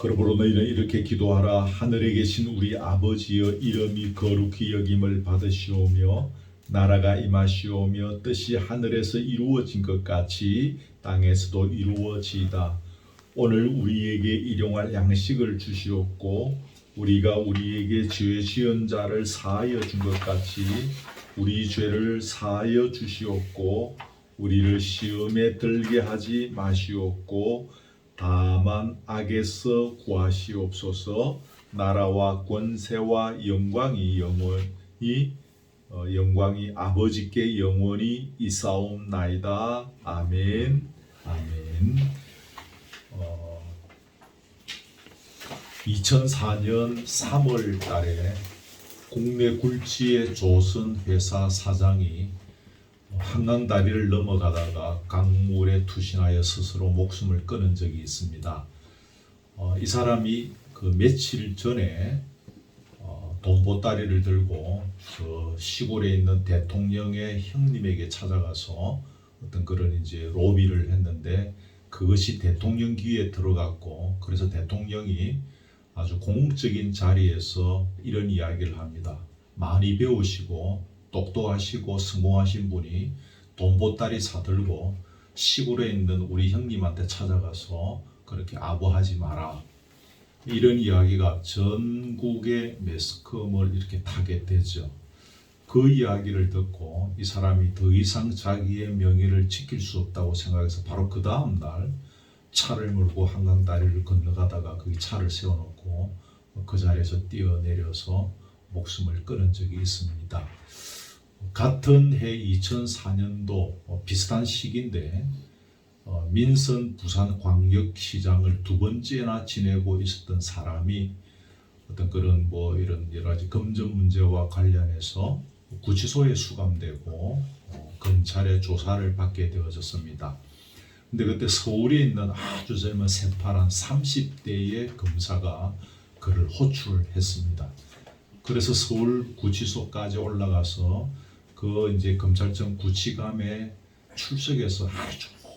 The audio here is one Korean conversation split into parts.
그러므로 너희는 이렇게 기도하라. 하늘에 계신 우리 아버지여, 이름이 거룩히 여김을 받으시오며 나라가 임하시오며 뜻이 하늘에서 이루어진 것 같이 땅에서도 이루어지이다. 오늘 우리에게 일용할 양식을 주시옵고 우리가 우리에게 죄 지은 자를 사하여 준 것 같이 우리 죄를 사하여 주시옵고 우리를 시험에 들게 하지 마시옵고 다만 악에서 구하시옵소서. 나라와 권세와 영광이 영광이 아버지께 영원히 있사옵나이다. 아멘. 아멘. 2004년 3월 달에 국내 굴지의 조선 회사 사장이 한강다리를 넘어가다가 강물에 투신하여 스스로 목숨을 끊은 적이 있습니다. 이 사람이 그 며칠 전에 돈보따리를 들고 그 시골에 있는 대통령의 형님에게 찾아가서 어떤 그런 이제 로비를 했는데 그것이 대통령 귀에 들어갔고, 그래서 대통령이 아주 공적인 자리에서 이런 이야기를 합니다. 많이 배우시고 똑똑하시고 성공하신 분이 돈보따리 사들고 시골에 있는 우리 형님한테 찾아가서 그렇게 아부하지 마라. 이런 이야기가 전국의 매스컴을 이렇게 타게 되죠. 그 이야기를 듣고 이 사람이 더 이상 자기의 명예를 지킬 수 없다고 생각해서 바로 그 다음 날 차를 몰고 한강다리를 건너가다가 거기 차를 세워놓고 그 자리에서 뛰어내려서 목숨을 끊은 적이 있습니다. 같은 해 2004년도 비슷한 시기인데 민선 부산광역시장을 두 번째나 지내고 있었던 사람이 어떤 그런 이런 여러 가지 금전 문제와 관련해서 구치소에 수감되고 검찰의 조사를 받게 되어졌습니다. 근데 그때 서울에 있는 아주 젊은 새파란 30대의 검사가 그를 호출했습니다. 그래서 서울 구치소까지 올라가서 그 이제 검찰청 구치감에 출석해서 하루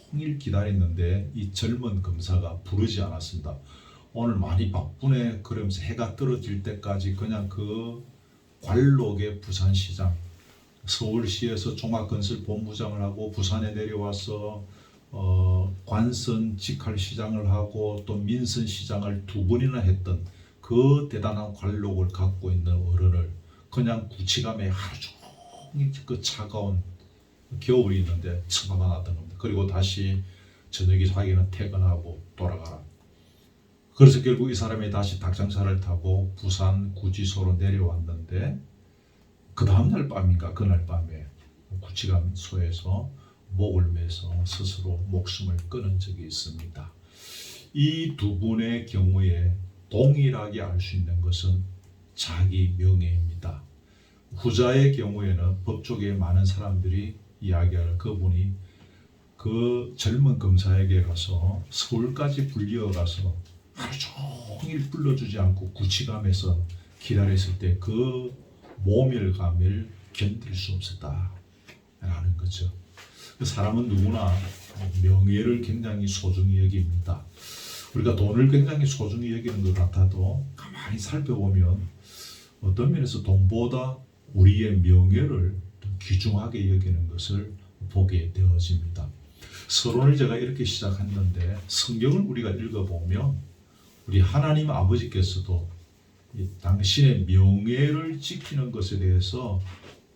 종일 기다렸는데 이 젊은 검사가 부르지 않았습니다. 오늘 많이 바쁘네 그러면서 해가 떨어질 때까지 그냥 그 관록의 부산시장, 서울시에서 종합건설본부장을 하고 부산에 내려와서 관선 직할시장을 하고 또 민선시장을 두 번이나 했던 그 대단한 관록을 갖고 있는 어른을 그냥 구치감에 하루 종일 그 차가운 겨울이 있는데 처박아 놨던 겁니다. 그리고 다시 저녁에 자기는 퇴근하고 돌아가라. 그래서 결국 이 사람이 다시 닭장차를 타고 부산 구치소로 내려왔는데 그 다음날 밤인가 그날 밤에 구치감소에서 목을 매서 스스로 목숨을 끊은 적이 있습니다. 이 두 분의 경우에 동일하게 알 수 있는 것은 자기 명예입니다. 후자의 경우에는 법조계에 많은 사람들이 이야기할 그분이 그 젊은 검사에게 가서 서울까지 불려가서 하루 종일 불러주지 않고 구치감에서 기다렸을 때 그 모멸감을 견딜 수 없었다라는 거죠. 사람은 누구나 명예를 굉장히 소중히 여깁니다. 우리가 돈을 굉장히 소중히 여기는 것 같아도 가만히 살펴보면 어떤 면에서 돈보다 우리의 명예를 더 귀중하게 여기는 것을 보게 되어집니다. 서론을 제가 이렇게 시작했는데 성경을 우리가 읽어보면 우리 하나님 아버지께서도 당신의 명예를 지키는 것에 대해서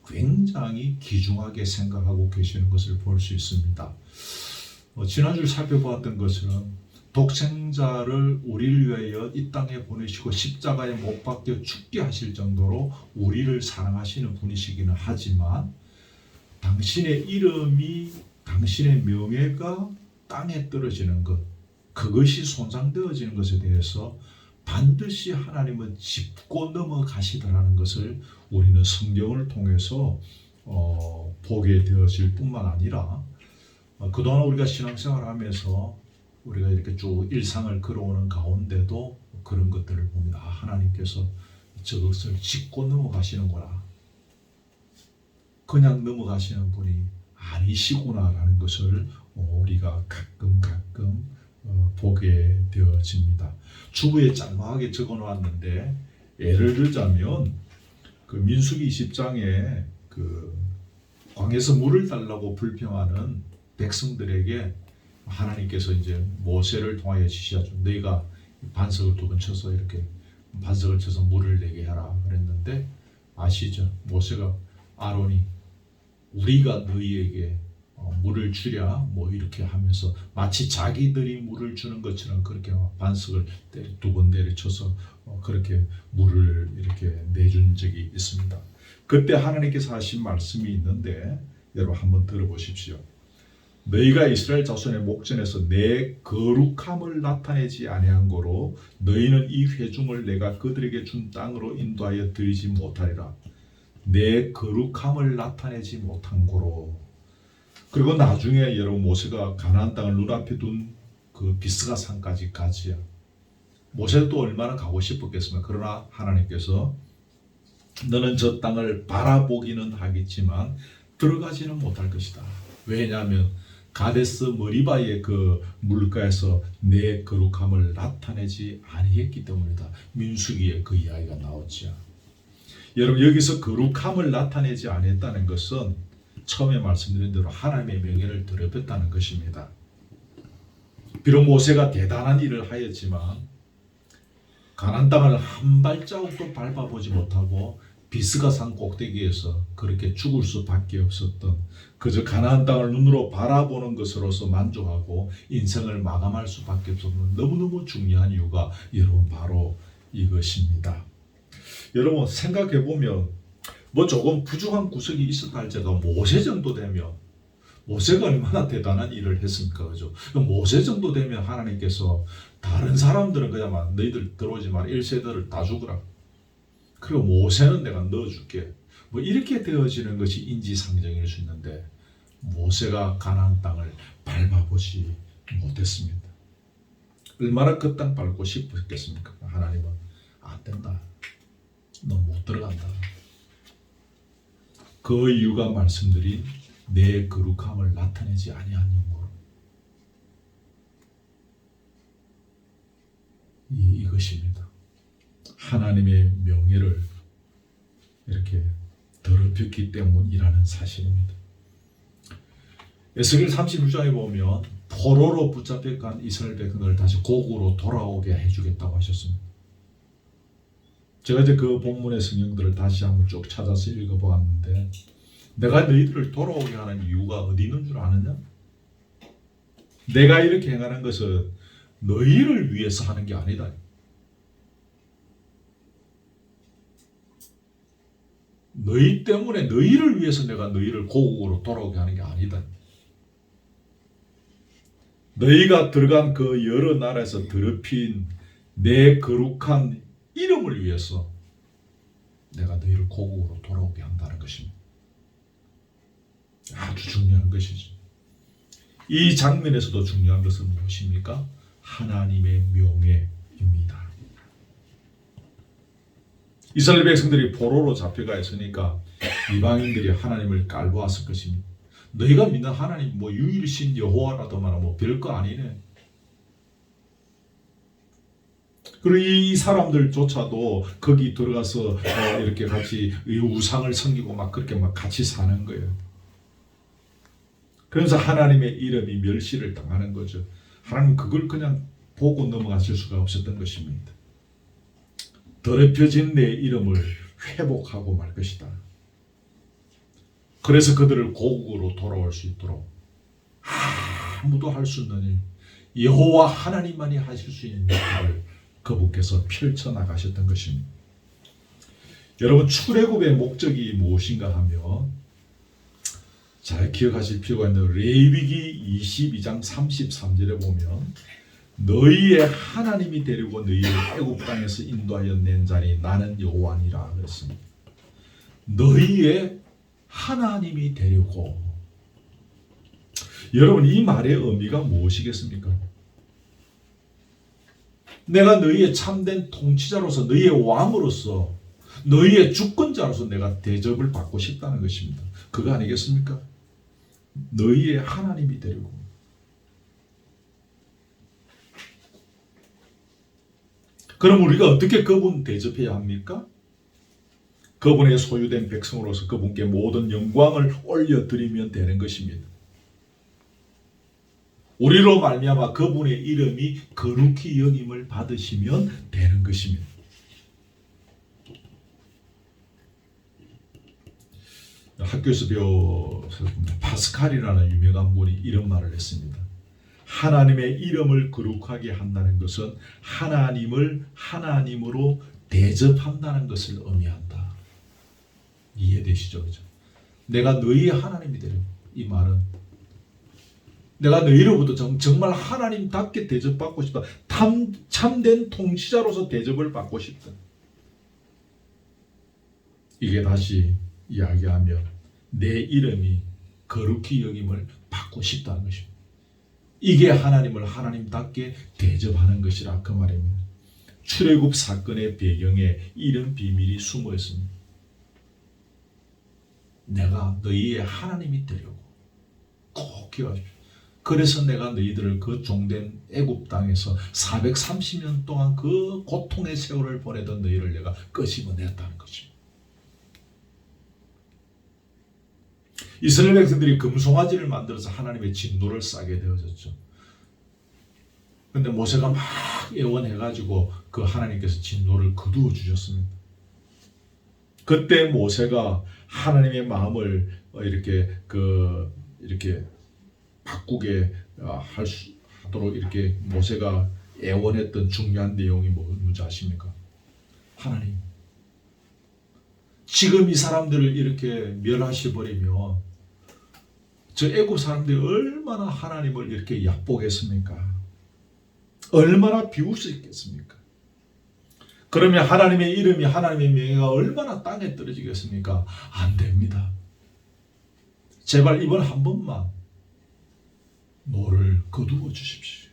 굉장히 귀중하게 생각하고 계시는 것을 볼 수 있습니다. 지난주 살펴보았던 것은 독생자를 우리를 위하여 이 땅에 보내시고 십자가에 못 박혀 죽게 하실 정도로 우리를 사랑하시는 분이시기는 하지만 당신의 이름이, 당신의 명예가 땅에 떨어지는 것, 그것이 손상되어지는 것에 대해서 반드시 하나님은 짚고 넘어가시더라는 것을 우리는 성경을 통해서 보게 되어질 뿐만 아니라 그동안 우리가 신앙생활을 하면서 우리가 이렇게 쭉 일상을 걸어오는 가운데도 그런 것들을 봅니다. 하나님께서 저것을 짚고 넘어가시는구나. 그냥 넘어가시는 분이 아니시구나라는 것을 우리가 가끔 보게 되어집니다. 주부에 짤막하게 적어 놓았는데 예를 들자면 그 민수기 20장에 그 광에서 물을 달라고 불평하는 백성들에게 하나님께서 이제 모세를 통하여 지시하죠. 너희가 반석을 2번 쳐서 이렇게 반석을 쳐서 물을 내게 하라 그랬는데 아시죠? 모세가 아론이 우리가 너희에게 물을 주랴 뭐 이렇게 하면서 마치 자기들이 물을 주는 것처럼 그렇게 반석을 2번 내려쳐서 그렇게 물을 이렇게 내준 적이 있습니다. 그때 하나님께서 하신 말씀이 있는데 여러분 한번 들어보십시오. 너희가 이스라엘 자손의 목전에서 내 거룩함을 나타내지 아니한 고로 너희는 이 회중을 내가 그들에게 준 땅으로 인도하여 드리지 못하리라. 내 거룩함을 나타내지 못한 고로. 그리고 나중에 여러분 모세가 가나안 땅을 눈앞에 둔 그 비스가 산까지 가지야. 모세도 얼마나 가고 싶었겠습니까? 그러나 하나님께서 너는 저 땅을 바라보기는 하겠지만 들어가지는 못할 것이다. 왜냐하면 가데스 머리바의 그 물가에서 내 거룩함을 나타내지 아니했기 때문이다. 민수기에 그 이야기가 나오죠. 여러분 여기서 거룩함을 나타내지 아니했다는 것은 처음에 말씀드린 대로 하나님의 명예를 더럽혔다는 것입니다. 비록 모세가 대단한 일을 하였지만 가나안 땅을 한 발자국도 밟아보지 못하고 비스가 산 꼭대기에서 그렇게 죽을 수밖에 없었던 그저 가나안 땅을 눈으로 바라보는 것으로서 만족하고 인생을 마감할 수밖에 없었던 너무너무 중요한 이유가 여러분 바로 이것입니다. 여러분 생각해보면 뭐 조금 부족한 구석이 있었다 할지라도 모세 정도 되면 모세가 얼마나 대단한 일을 했습니까? 그죠? 모세 정도 되면 하나님께서 다른 사람들은 그냥 너희들 들어오지 마라 1세대를 다 죽으라. 그리고 모세는 내가 넣어줄게. 뭐 이렇게 되어지는 것이 인지상정일 수 있는데 모세가 가나안 땅을 밟아보지 못했습니다. 얼마나 그 땅 밟고 싶었겠습니까? 하나님은 안 된다. 너 못 들어간다. 그 이유가 말씀드린 내 거룩함을 나타내지 아니한 영으로 이것입니다. 하나님의 명예를 이렇게 더럽혔기 때문이라는 사실입니다. 에스겔 36장에 보면 포로로 붙잡혀 간 이스라엘 백성을 다시 고국으로 돌아오게 해주겠다고 하셨습니다. 제가 이제 그 본문의 성경들을 다시 한번 쭉 찾아서 읽어보았는데 내가 너희들을 돌아오게 하는 이유가 어디 있는 줄 아느냐? 내가 이렇게 행하는 것은 너희를 위해서 하는 게 아니다. 너희 때문에 너희를 위해서 내가 너희를 고국으로 돌아오게 하는 게 아니다. 너희가 들어간 그 여러 나라에서 더럽힌 내 거룩한 이름을 위해서 내가 너희를 고국으로 돌아오게 한다는 것입니다. 아주 중요한 것이죠. 이 장면에서도 중요한 것은 무엇입니까? 하나님의 명예입니다. 이스라엘 백성들이 포로로 잡혀가 있으니까 이방인들이 하나님을 깔보았을 것입니다. 너희가 믿는 하나님 뭐 유일신 여호와라더만 뭐 별거 아니네. 그리고 이 사람들조차도 거기 들어가서 이렇게 같이 우상을 섬기고 막 그렇게 막 같이 사는 거예요. 그래서 하나님의 이름이 멸시를 당하는 거죠. 하나님 그걸 그냥 보고 넘어가실 수가 없었던 것입니다. 더럽혀진 내 이름을 회복하고 말 것이다. 그래서 그들을 고국으로 돌아올 수 있도록 아무도 할 수 없는 일, 여호와 하나님만이 하실 수 있는 일을 그분께서 펼쳐나가셨던 것입니다. 여러분 출애굽의 목적이 무엇인가 하면 잘 기억하실 필요가 있는 레위기 22장 33절에 보면 너희의 하나님이 데리고 너희를 애굽 땅에서 인도하여 낸 자니 나는 여호와니라 그랬습니다. 너희의 하나님이 데리고. 여러분 이 말의 의미가 무엇이겠습니까? 내가 너희의 참된 통치자로서 너희의 왕으로서 너희의 주권자로서 내가 대접을 받고 싶다는 것입니다. 그거 아니겠습니까? 너희의 하나님이 데리고. 그럼 우리가 어떻게 그분 대접해야 합니까? 그분의 소유된 백성으로서 그분께 모든 영광을 올려드리면 되는 것입니다. 우리로 말미암아 그분의 이름이 거룩히 여김을 받으시면 되는 것입니다. 학교에서 배워서 파스칼이라는 유명한 분이 이런 말을 했습니다. 하나님의 이름을 거룩하게 한다는 것은 하나님을 하나님으로 대접한다는 것을 의미한다. 이해되시죠? 그죠? 내가 너희의 하나님이 되려고. 이 말은 내가 너희로부터 정말 하나님답게 대접받고 싶다. 참된 통치자로서 대접을 받고 싶다. 이게 다시 이야기하면 내 이름이 거룩히 여김을 받고 싶다는 것입니다. 이게 하나님을 하나님답게 대접하는 것이라 그 말입니다. 출애굽 사건의 배경에 이런 비밀이 숨어 있습니다. 내가 너희의 하나님이 되려고. 꼭 기억하십시오. 그래서 내가 너희들을 그 종된 애굽 땅에서 430년 동안 그 고통의 세월을 보내던 너희를 내가 끄집어냈다는 것입니다. 이스라엘 백성들이 금송아지를 만들어서 하나님의 진노를 싸게 되어졌죠. 근데 모세가 막 예언해가지고 그 하나님께서 진노를 거두어 주셨습니다. 그때 모세가 하나님의 마음을 이렇게 바꾸게 하도록 이렇게 모세가 애원했던 중요한 내용이 뭔지 아십니까? 하나님, 지금 이 사람들을 이렇게 멸하시 버리면 저 애굽 사람들이 얼마나 하나님을 이렇게 약복했습니까? 얼마나 비웃었겠습니까? 그러면 하나님의 이름이 하나님의 명예가 얼마나 땅에 떨어지겠습니까? 안 됩니다. 제발 이번 한 번만 노를 거두어 주십시오.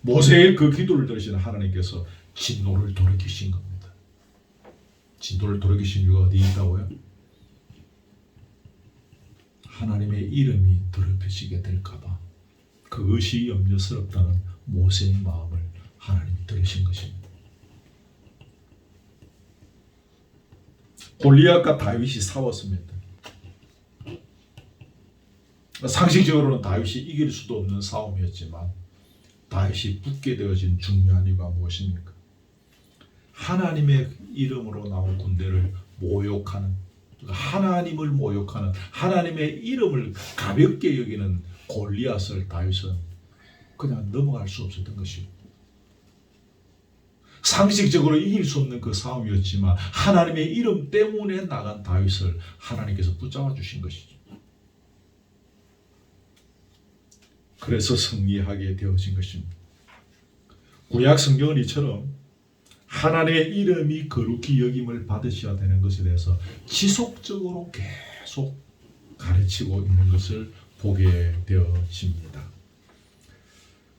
모세의 그 기도를 들으신 하나님께서 진노를 돌이키신 겁니다. 진노를 돌이키신 이유가 어디 있다고요? 하나님의 이름이 더럽혀지게 될까봐 그것이 염려스럽다는 모세의 마음을 하나님이 들으신 것입니다. 골리앗과 다윗이 싸웠습니다. 상식적으로는 다윗이 이길 수도 없는 싸움이었지만 다윗이 붙게 되어진 중요한 이유가 무엇입니까? 하나님의 이름으로 나온 군대를 모욕하는, 하나님을 모욕하는, 하나님의 이름을 가볍게 여기는 골리앗을 다윗은 그냥 넘어갈 수 없었던 것이고, 상식적으로 이길 수 없는 그 싸움이었지만 하나님의 이름 때문에 나간 다윗을 하나님께서 붙잡아 주신 것이죠. 그래서 승리하게 되어진 것입니다. 구약 성경은 이처럼 하나님의 이름이 거룩히 여김을 받으셔야 되는 것에 대해서 지속적으로 계속 가르치고 있는 것을 보게 되어집니다.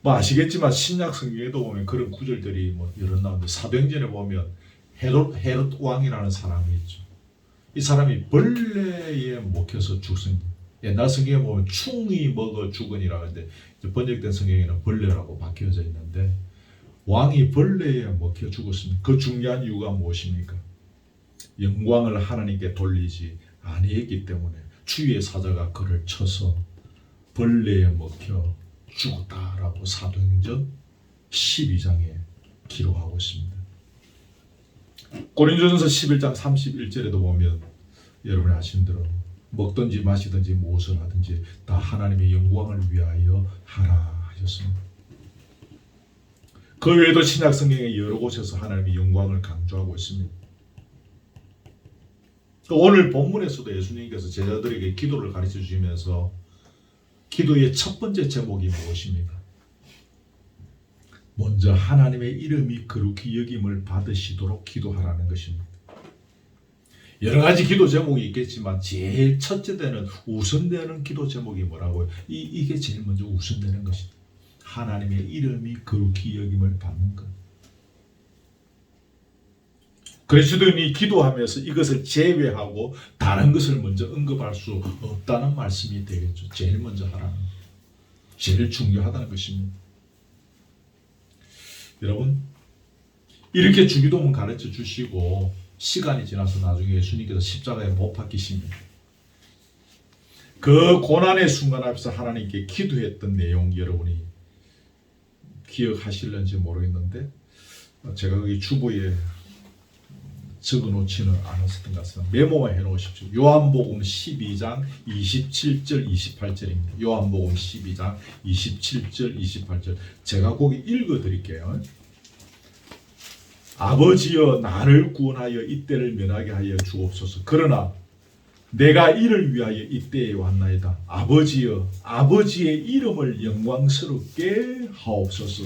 아시겠지만 신약 성경에도 보면 그런 구절들이 여러 나오는데, 사도행전에 보면 헤롯 왕이라는 사람이 있죠. 이 사람이 벌레에 먹혀서 죽습니다. 옛날 성경에 보면 충이 먹어 죽으니라 하는데 번역된 성경에는 벌레라고 박혀져 있는데, 왕이 벌레에 먹혀 죽었습니다. 그 중요한 이유가 무엇입니까? 영광을 하나님께 돌리지 아니했기 때문에 주의 사자가 그를 쳐서 벌레에 먹혀 죽었다라고 사도행전 12장에 기록하고 있습니다. 고린도전서 11장 31절에도 보면 여러분이 아시는 대로 먹든지 마시든지 무엇을 하든지 다 하나님의 영광을 위하여 하라 하셨습니다. 그 외에도 신약 성경의 여러 곳에서 하나님의 영광을 강조하고 있습니다. 오늘 본문에서도 예수님께서 제자들에게 기도를 가르쳐 주시면서 기도의 첫 번째 제목이 무엇입니까? 먼저 하나님의 이름이 거룩히 여김을 받으시도록 기도하라는 것입니다. 여러 가지 기도 제목이 있겠지만 제일 첫째 되는 우선되는 기도 제목이 뭐라고요? 이게 제일 먼저 우선되는 것이다. 하나님의 이름이 거룩히 여김을 받는 것. 그리스도인이 기도하면서 이것을 제외하고 다른 것을 먼저 언급할 수 없다는 말씀이 되겠죠. 제일 먼저 하라는 것. 제일 중요하다는 것입니다. 여러분, 이렇게 주기도문 가르쳐 주시고 시간이 지나서 나중에 예수님께서 십자가에 못 박히십니다. 그 고난의 순간 앞에서 하나님께 기도했던 내용 여러분이 기억하실는지 모르겠는데 제가 거기 주보에 적어놓지는 않았었던 것 같습니다. 메모만 해놓으십시오. 요한복음 12장 27절 28절입니다. 요한복음 12장 27절 28절 제가 거기 읽어드릴게요. 아버지여 나를 구원하여 이때를 면하게 하여 주옵소서. 그러나 내가 이를 위하여 이때에 왔나이다. 아버지여 아버지의 이름을 영광스럽게 하옵소서.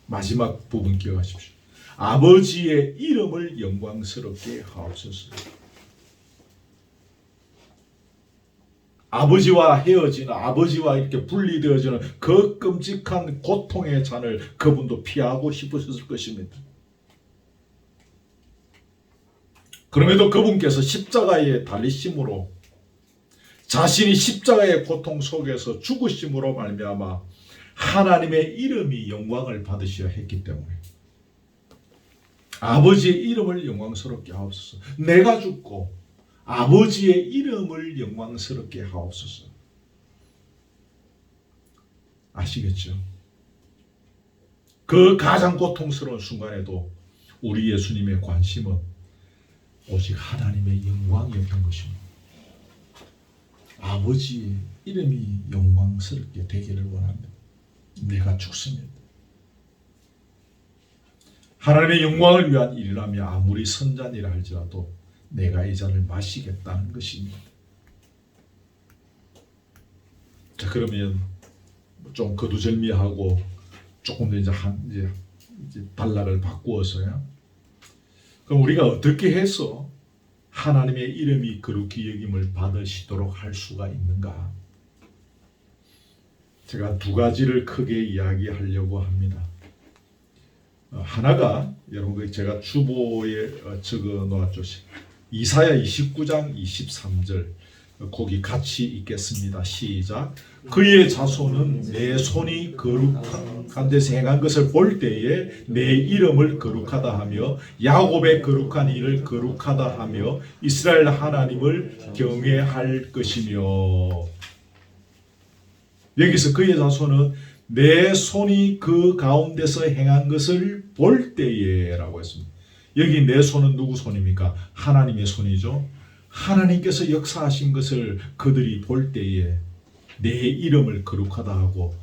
마지막 부분 기억하십시오. 아버지의 이름을 영광스럽게 하옵소서. 아버지와 헤어지는, 아버지와 이렇게 분리되어지는 그 끔찍한 고통의 잔을 그분도 피하고 싶으셨을 것입니다. 그럼에도 그분께서 십자가에 달리심으로 자신이 십자가의 고통 속에서 죽으심으로 말미암아 하나님의 이름이 영광을 받으셔야 했기 때문에 아버지의 이름을 영광스럽게 하옵소서. 내가 죽고 아버지의 이름을 영광스럽게 하옵소서. 아시겠죠? 그 가장 고통스러운 순간에도 우리 예수님의 관심은 오직 하나님의 영광이었던 것입니다. 아버지의 이름이 영광스럽게 되기를 원합니다. 내가 죽습니다. 하나님의 영광을 위한 일이라며 아무리 선잔이라 할지라도 내가 이 잔을 마시겠다는 것입니다. 자, 그러면 좀 거두절미하고 조금 더 이제 단락을 바꾸어서요. 그럼 우리가 어떻게 해서 하나님의 이름이 거룩히 여김을 받으시도록 할 수가 있는가? 제가 두 가지를 크게 이야기하려고 합니다. 하나가 여러분 제가 주보에 적어 놓았죠. 이사야 29장 23절 거기 같이 읽겠습니다. 시작. 그의 자손은 내 손이 거룩한 데서 행한 것을 볼 때에 내 이름을 거룩하다 하며 야곱의 거룩한 일을 거룩하다 하며 이스라엘 하나님을 경외할 것이며. 여기서 그의 자손은 내 손이 그 가운데서 행한 것을 볼 때에 라고 했습니다. 여기 내 손은 누구 손입니까? 하나님의 손이죠. 하나님께서 역사하신 것을 그들이 볼 때에 내 이름을 거룩하다 하고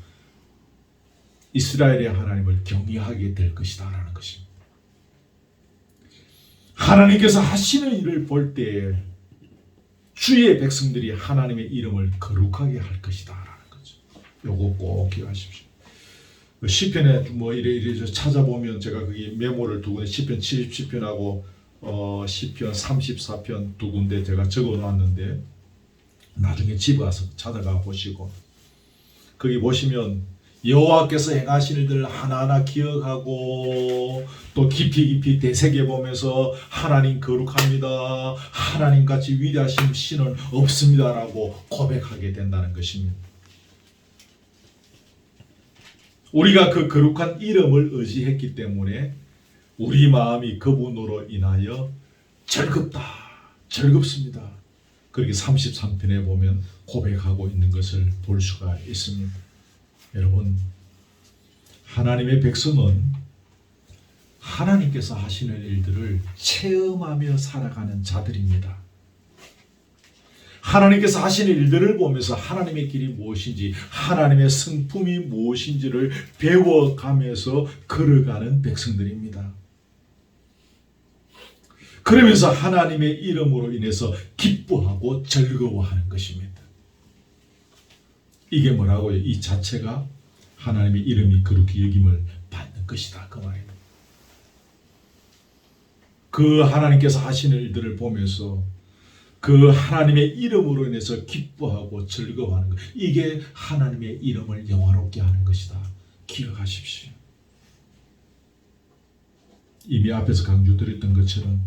이스라엘의 하나님을 경외하게 될 것이다 라는 것입니다. 하나님께서 하시는 일을 볼 때에 주의 백성들이 하나님의 이름을 거룩하게 할 것이다 라는 거죠. 요거 꼭 기억하십시오. 시편에 뭐 이래 찾아보면 제가 거기 메모를 두 군데 시편 77편하고 시편 34편 두 군데 제가 적어놨는데 나중에 집에 가서 찾아가 보시고 거기 보시면 여호와께서 행하신 일들 하나하나 기억하고 또 깊이 되새겨보면서 하나님 거룩합니다. 하나님같이 위대하신 신은 없습니다라고 고백하게 된다는 것입니다. 우리가 그 거룩한 이름을 의지했기 때문에 우리 마음이 그분으로 인하여 즐겁습니다. 그렇게 33편에 보면 고백하고 있는 것을 볼 수가 있습니다. 여러분, 하나님의 백성은 하나님께서 하시는 일들을 체험하며 살아가는 자들입니다. 하나님께서 하시는 일들을 보면서 하나님의 길이 무엇인지, 하나님의 성품이 무엇인지를 배워가면서 걸어가는 백성들입니다. 그러면서 하나님의 이름으로 인해서 기뻐하고 즐거워하는 것입니다. 이게 뭐라고요? 이 자체가 하나님의 이름이 그렇게 여김을 받는 것이다 그 말입니다. 그 하나님께서 하시는 일들을 보면서 그 하나님의 이름으로 인해서 기뻐하고 즐거워하는 것, 이게 하나님의 이름을 영화롭게 하는 것이다. 기억하십시오. 이미 앞에서 강조드렸던 것처럼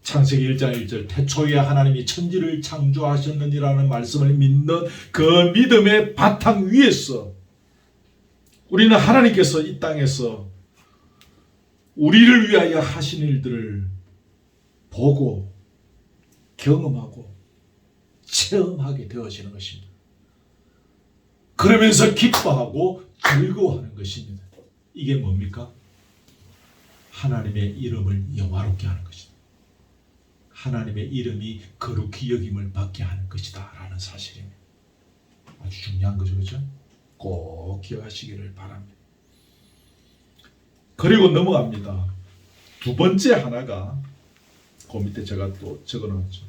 창세기 1장 1절 태초에 하나님이 천지를 창조하셨느니라는 말씀을 믿는 그 믿음의 바탕 위에서 우리는 하나님께서 이 땅에서 우리를 위하여 하신 일들을 보고 경험하고 체험하게 되어지는 것입니다. 그러면서 기뻐하고 즐거워하는 것입니다. 이게 뭡니까? 하나님의 이름을 영화롭게 하는 것이다. 하나님의 이름이 거룩히 여김을 받게 하는 것이다 라는 사실입니다. 아주 중요한 거죠, 그렇죠? 꼭 기억하시기를 바랍니다. 그리고 넘어갑니다. 두 번째 하나가 그 밑에 제가 또 적어놨죠.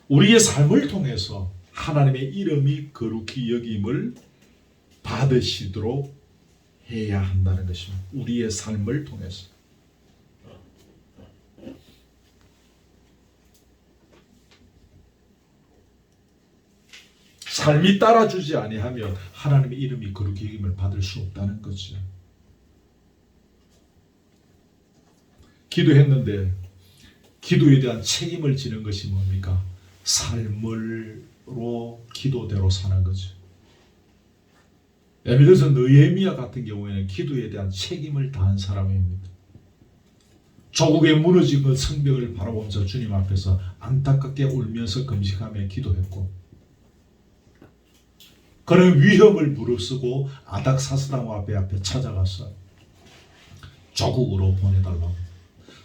우리의 삶을 통해서 하나님의 이름이 거룩히 여김을 받으시도록 해야 한다는 것입니다. 우리의 삶을 통해서. 삶이 따라주지 아니하면 하나님의 이름이 거룩히 여김을 받을 수 없다는 거죠. 기도했는데 기도에 대한 책임을 지는 것이 뭡니까? 삶으로 기도대로 사는 거죠. 예를 들어서 느헤미야 같은 경우에는 기도에 대한 책임을 다한 사람입니다. 조국에 무너진 그 성벽을 바라보면서 주님 앞에서 안타깝게 울면서 금식하며 기도했고, 그런 위협을 무릅쓰고 아닥사스다왕 앞에 찾아가서 조국으로 보내달라고.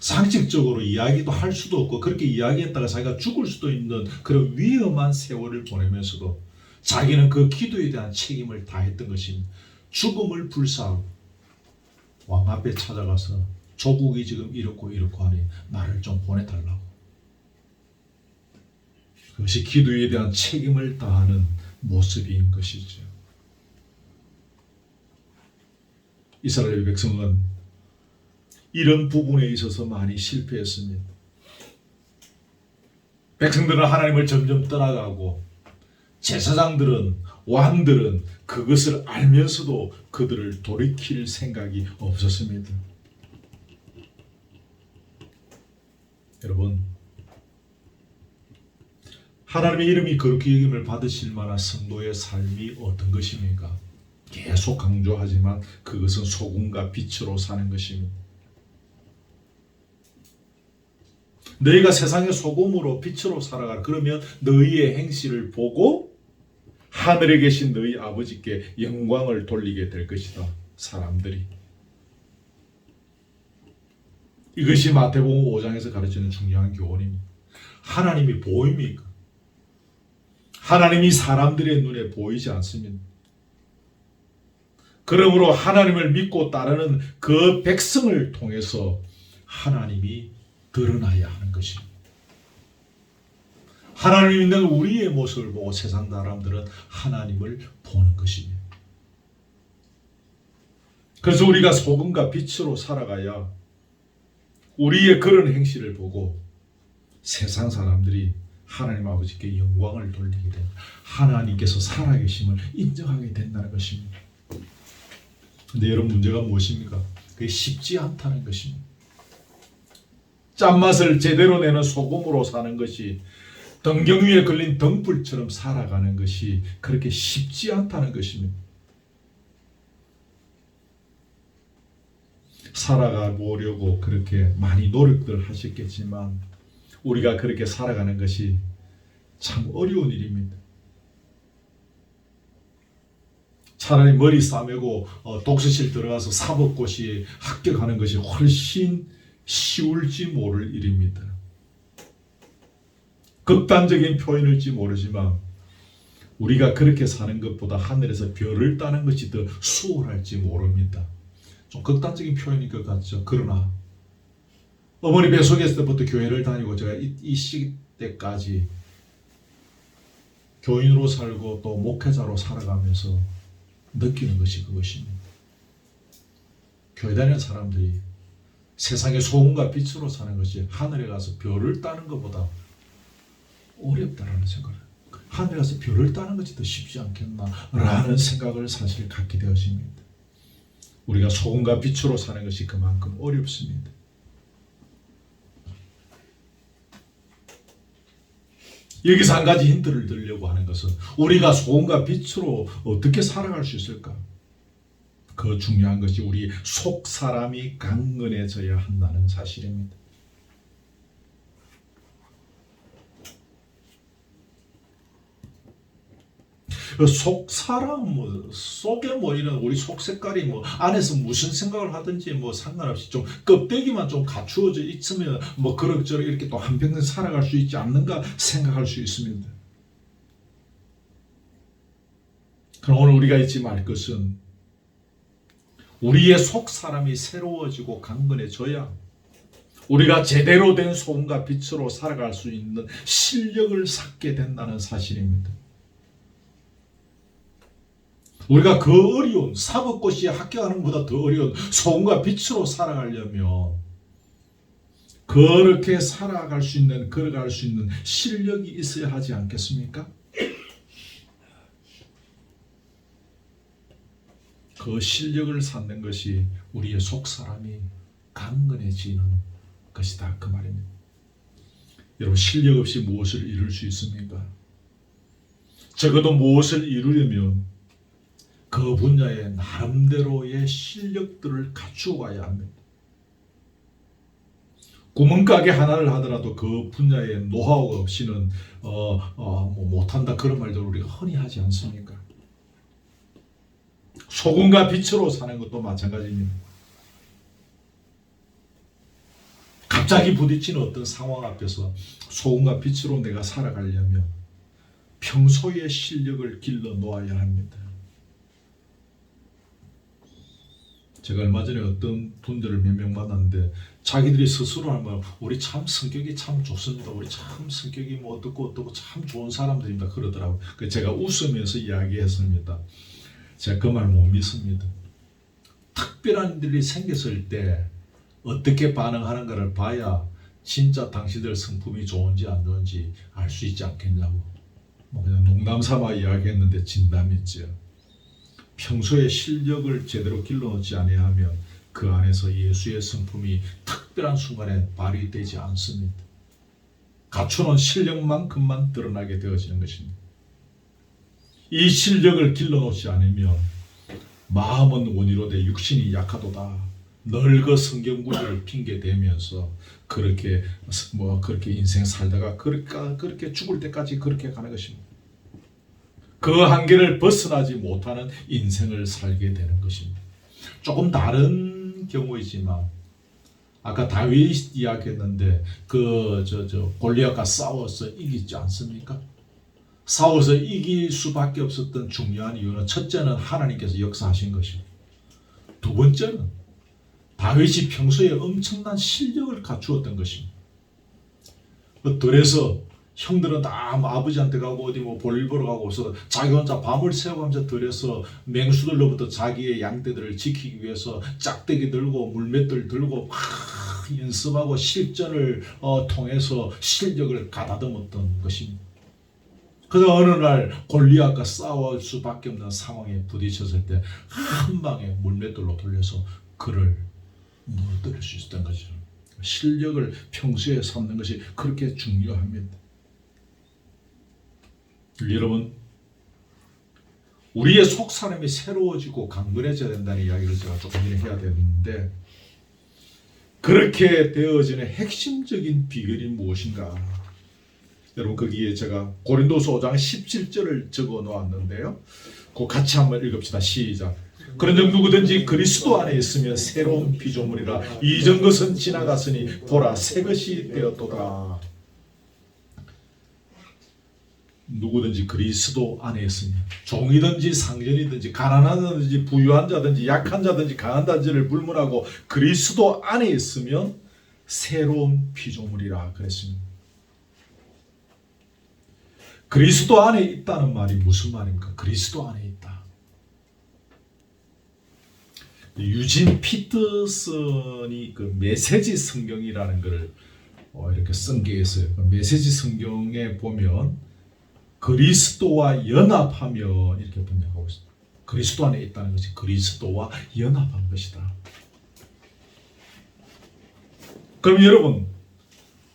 상식적으로 이야기도 할 수도 없고 그렇게 이야기했다가 자기가 죽을 수도 있는 그런 위험한 세월을 보내면서도 자기는 그 기도에 대한 책임을 다했던 것입니다. 죽음을 불사하고 왕 앞에 찾아가서 조국이 지금 이렇고 이렇고 하니 나를 좀 보내달라고. 그것이 기도에 대한 책임을 다하는 모습인 것이죠. 이스라엘 백성은 이런 부분에 있어서 많이 실패했습니다. 백성들은 하나님을 점점 떠나가고 제사장들은, 왕들은 그것을 알면서도 그들을 돌이킬 생각이 없었습니다. 여러분, 하나님의 이름이 거룩히 여김을 받으실 만한 성도의 삶이 어떤 것입니까? 계속 강조하지만 그것은 소금과 빛으로 사는 것입니다. 너희가 세상의 소금으로 빛으로 살아가라. 그러면 너희의 행실을 보고 하늘에 계신 너희 아버지께 영광을 돌리게 될 것이다. 사람들이. 이것이 마태복음 5장에서 가르치는 중요한 교훈입니다. 하나님이 보입니까? 하나님이 사람들의 눈에 보이지 않습니다. 그러므로 하나님을 믿고 따르는 그 백성을 통해서 하나님이 드러나야 하는 것입니다. 하나님 있는 우리의 모습을 보고 세상 사람들은 하나님을 보는 것입니다. 그래서 우리가 소금과 빛으로 살아가야 우리의 그런 행실을 보고 세상 사람들이 하나님 아버지께 영광을 돌리게 됩니다. 하나님께서 살아계심을 인정하게 된다는 것입니다. 근데 여러분, 문제가 무엇입니까? 그게 쉽지 않다는 것입니다. 짠맛을 제대로 내는 소금으로 사는 것이 등경 위에 걸린 등불처럼 살아가는 것이 그렇게 쉽지 않다는 것입니다. 살아가 보려고 그렇게 많이 노력들 하셨겠지만 우리가 그렇게 살아가는 것이 참 어려운 일입니다. 차라리 머리 싸매고 독서실 들어가서 사법고시 합격하는 것이 훨씬 쉬울지 모를 일입니다. 극단적인 표현일지 모르지만 우리가 그렇게 사는 것보다 하늘에서 별을 따는 것이 더 수월할지 모릅니다. 좀 극단적인 표현인 것 같죠. 그러나 어머니 뱃속에 있을 때부터 교회를 다니고 제가 이 시기 때까지 교인으로 살고 또 목회자로 살아가면서 느끼는 것이 그것입니다. 교회 다니는 사람들이 세상의 소금과 빛으로 사는 것이 하늘에 가서 별을 따는 것보다 어렵다라는 생각을, 하늘에 가서 별을 따는 것이 더 쉽지 않겠나라는 생각을 사실 갖게 되었습니다. 우리가 소금과 빛으로 사는 것이 그만큼 어렵습니다. 여기서 한 가지 힌트를 드리려고 하는 것은 우리가 소금과 빛으로 어떻게 살아갈 수 있을까? 그 중요한 것이 우리 속 사람이 강건해져야 한다는 사실입니다. 속 사람 속에 이런 우리 속 색깔이 안에서 무슨 생각을 하든지 상관없이 좀 껍데기만 좀 갖추어져 있으면 그럭저럭 이렇게 또 한평생 살아갈 수 있지 않는가 생각할 수 있습니다. 그럼 오늘 우리가 잊지 말 것은 우리의 속 사람이 새로워지고 강건해져야 우리가 제대로 된 소금과 빛으로 살아갈 수 있는 실력을 쌓게 된다는 사실입니다. 우리가 그 어려운 사법고시에 합격하는 것보다 더 어려운 소금과 빛으로 살아가려면 그렇게 살아갈 수 있는, 걸어갈 수 있는 실력이 있어야 하지 않겠습니까? 그 실력을 쌓는 것이 우리의 속사람이 강건해지는 것이다, 그 말입니다. 여러분, 실력 없이 무엇을 이룰 수 있습니까? 적어도 무엇을 이루려면 그 분야의 나름대로의 실력들을 갖추어 가야 합니다. 구멍가게 하나를 하더라도 그 분야의 노하우가 없이는 못한다, 그런 말들 우리가 흔히 하지 않습니까? 소금과 빛으로 사는 것도 마찬가지입니다. 갑자기 부딪히는 어떤 상황 앞에서 소금과 빛으로 내가 살아가려면 평소의 실력을 길러 놓아야 합니다. 제가 얼마 전에 어떤 분들을 몇 명 만났는데 자기들이 스스로 하면 우리 참 성격이 참 좋습니다. 우리 참 성격이 어떻고 참 좋은 사람들입니다. 그러더라고요. 제가 웃으면서 이야기했습니다. 제가 그 말 못 믿습니다. 특별한 일이 생겼을 때 어떻게 반응하는가를 봐야 진짜 당신들 성품이 좋은지 안 좋은지 알 수 있지 않겠냐고. 그냥 농담 삼아 이야기했는데 진담이죠. 평소에 실력을 제대로 길러놓지 아니하면 그 안에서 예수의 성품이 특별한 순간에 발휘되지 않습니다. 갖추는 실력만큼만 드러나게 되어지는 것입니다. 이 실력을 길러놓지 않으면 마음은 원이로 돼 육신이 약하도다. 늙어 성경구절을 핑계대면서 그렇게 인생 살다가 그렇게 죽을 때까지 그렇게 가는 것입니다. 그 한계를 벗어나지 못하는 인생을 살게 되는 것입니다. 조금 다른 경우이지만 아까 다윗 이야기했는데 골리앗과 싸워서 이기지 않습니까? 싸워서 이길 수밖에 없었던 중요한 이유는 첫째는 하나님께서 역사하신 것입니다. 두 번째는 다윗이 평소에 엄청난 실력을 갖추었던 것입니다. 들에서 형들은 다 아버지한테 가고 어디 볼일 보러 가고 없어서 자기 혼자 밤을 새워가면서 들에서 맹수들로부터 자기의 양떼들을 지키기 위해서 짝대기 들고 물맷들 들고 막 연습하고 실전을 통해서 실력을 가다듬었던 것입니다. 그러나 어느 날 골리앗과 싸울 수밖에 없는 상황에 부딪혔을 때 한 방에 물맷돌로 돌려서 그를 무너뜨릴 수 있었던 거죠. 실력을 평소에 쌓는 것이 그렇게 중요합니다. 여러분, 우리의 속 사람이 새로워지고 강건해져야 된다는 이야기를 제가 조금 전에 해야 되는데 그렇게 되어지는 핵심적인 비결이 무엇인가? 여러분, 거기에 제가 고린도서 5장 17절을 적어 놓았는데요. 그거 같이 한번 읽읍시다. 시작. 그런즉 누구든지 그리스도 안에 있으면 새로운 피조물이라. 이전 것은 지나갔으니 보라 새 것이 되었도다. 누구든지 그리스도 안에 있으면 종이든지 상전이든지 가난하든지 부유한 자든지 약한 자든지 강한 자들을 불문하고 그리스도 안에 있으면 새로운 피조물이라 그랬습니다. 그리스도 안에 있다는 말이 무슨 말입니까? 그리스도 안에 있다. 유진 피터슨이 그 메시지 성경이라는 것을 이렇게 쓴 게 있어요. 메시지 성경에 보면 그리스도와 연합하며 이렇게 번역하고 있습니다. 그리스도 안에 있다는 것이 그리스도와 연합한 것이다. 그럼 여러분,